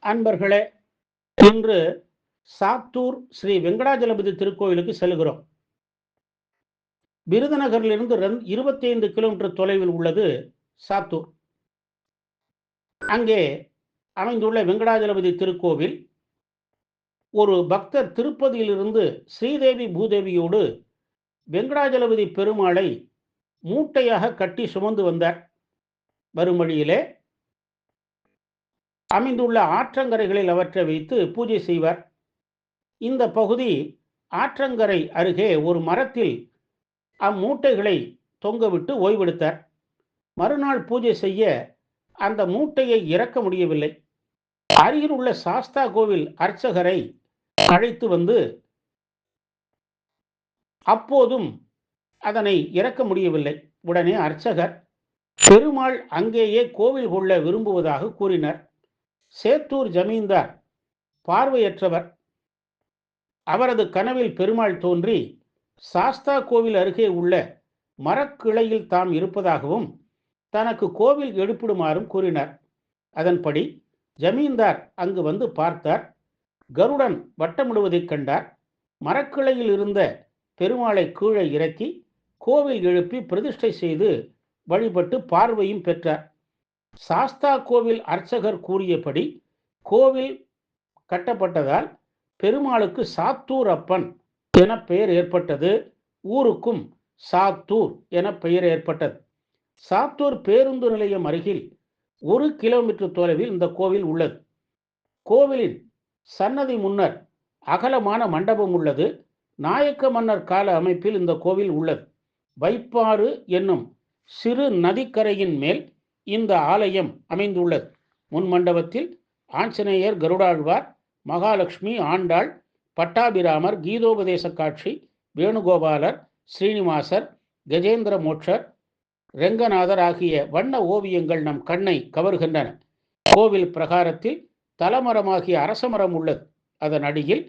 அன்பர்களே, இன்று சாத்தூர் ஸ்ரீ வெங்கடாஜலபதி திருக்கோயிலுக்கு செல்கிறோம். விருதுநகரிலிருந்து 25 கிலோமீட்டர் தொலைவில் உள்ளது சாத்தூர். அங்கே அமைந்துள்ள வெங்கடாஜலபதி திருக்கோவில், ஒரு பக்தர் திருப்பதியிலிருந்து ஸ்ரீதேவி பூதேவியோடு வெங்கடாஜலபதி பெருமாளை மூட்டையாக கட்டி சுமந்து வந்தார். வரும் வழியிலே அமைந்துள்ள ஆற்றங்கரைகளில் அவற்றை வைத்து பூஜை செய்வார். இந்த பகுதி ஆற்றங்கரை அருகே ஒரு மரத்தில் அம்மூட்டைகளை தொங்கவிட்டு ஓய்வெடுத்தார். மறுநாள் பூஜை செய்ய அந்த மூட்டையை இறக்க முடியவில்லை. அருகில் உள்ள சாஸ்தா கோவில் அர்ச்சகரை அழைத்து வந்து அப்போதும் அதனை இறக்க முடியவில்லை. உடனே அர்ச்சகர் பெருமாள் அங்கேயே கோவில் கொள்ள விரும்புவதாக கூறினார். சேத்தூர் ஜமீன்தார் பார்வையற்றவர். அவரது கனவில் பெருமாள் தோன்றி சாஸ்தா கோவில் அருகே உள்ள மரக்கிளையில் தாம் இருப்பதாகவும் தனக்கு கோவில் எழுப்பிடுமாறும் கூறினார். அதன்படி ஜமீன்தார் அங்கு வந்து பார்த்தார். கருடன் வட்டமிடுவதைக் கண்டார். மரக்கிளையில் இருந்த பெருமாளை கீழே இறக்கி கோவில் எழுப்பி பிரதிஷ்டை செய்து வழிபட்டு பார்வையும் பெற்றார். சாஸ்தா கோவில் அர்ச்சகர் கூறியபடி கோவில் கட்டப்பட்டதால் பெருமாளுக்கு சாத்தூர் அப்பன் என பெயர் ஏற்பட்டது. ஊருக்கும் சாத்தூர் என பெயர் ஏற்பட்டது. சாத்தூர் பேருந்து நிலையம் அருகில் 1 கிலோமீட்டர் தொலைவில் இந்த கோவில் உள்ளது. கோவிலின் சன்னதி முன்னர் அகலமான மண்டபம் உள்ளது. நாயக்க மன்னர் கால அமைப்பில் இந்த கோவில் உள்ளது. வைப்பாறு என்னும் சிறு நதிக்கரையின் மேல் இந்த ஆலயம் அமைந்துள்ளது. முன் மண்டபத்தில் ஆஞ்சநேயர், கருடாழ்வார், மகாலட்சுமி, ஆண்டாள், பட்டாபிராமர், கீதோபதேச காட்சி, வேணுகோபாலர், ஸ்ரீனிவாசர், கஜேந்திர மோட்சர், ரெங்கநாதர் ஆகிய வண்ண ஓவியங்கள் நம் கண்ணை கவர்கின்றன. கோவில் பிரகாரத்தில் தலமரமாகிய அரசமரம் உள்ளது. அதன் அடியில்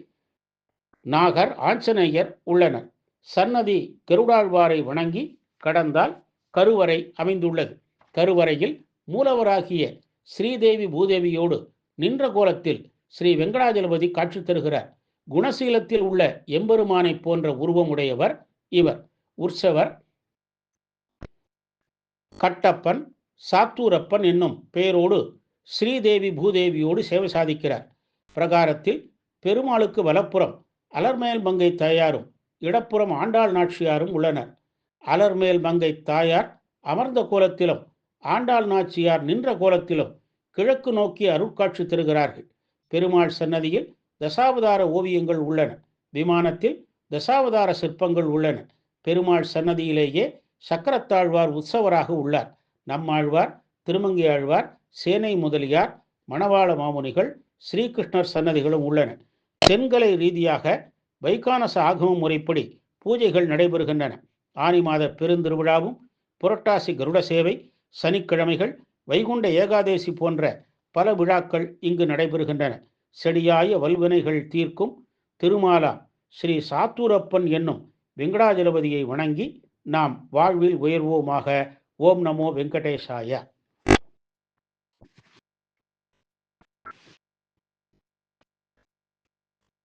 நாகர், ஆஞ்சநேயர் உள்ளனர். சன்னதி கருடாழ்வாரை வணங்கி கடந்தால் கருவறை அமைந்துள்ளது. கருவறையில் மூலவராகிய ஸ்ரீதேவி பூதேவியோடு நின்ற கோலத்தில் ஸ்ரீ வெங்கடாஜலபதி காட்சி தருகிறார். குணசீலத்தில் உள்ள எம்பெருமானை போன்ற உருவமுடையவர் இவர். உற்சவர் கட்டப்பன், சாத்தூரப்பன் என்னும் பெயரோடு ஸ்ரீதேவி பூதேவியோடு சேவை சாதிக்கிறார். பிரகாரத்தில் பெருமாளுக்கு வலப்புறம் அலர்மேல் மங்கை தாயாரும் இடப்புறம் ஆண்டாள் நாச்சியாரும் உள்ளனர். அலர்மேல் மங்கை தாயார் அமர்ந்த கோலத்திலும் ஆண்டாள் நாச்சியார் நின்ற கோலத்திலும் கிழக்கு நோக்கி அருட்காட்சி தருகிறார்கள். பெருமாள் சன்னதியில் தசாவதார ஓவியங்கள் உள்ளன. விமானத்தில் தசாவதார சிற்பங்கள் உள்ளன. பெருமாள் சன்னதியிலேயே சக்கரத்தாழ்வார் உற்சவராக உள்ளார். நம்மாழ்வார், திருமங்கை ஆழ்வார், சேனை முதலியார், மணவாள மாமுனிகள், ஸ்ரீகிருஷ்ணர் சன்னதிகளும் உள்ளன. தென்கலை ரீதியாக வைகானச ஆகம முறைப்படி பூஜைகள் நடைபெறுகின்றன. ஆனி மாத பெருந்திருவிழாவும், புரட்டாசி கருட சேவை, சனிக்கிழமைகள், வைகுண்ட ஏகாதேசி போன்ற பல விழாக்கள் இங்கு நடைபெறுகின்றன. செடியாய வல்வினைகள் தீர்க்கும் திருமாலா ஸ்ரீ சாத்தூரப்பன் என்னும் வெங்கடாஜலபதியை வணங்கி நாம் வாழ்வில் உயர்வோமாக. ஓம் நமோ வெங்கடேசாய.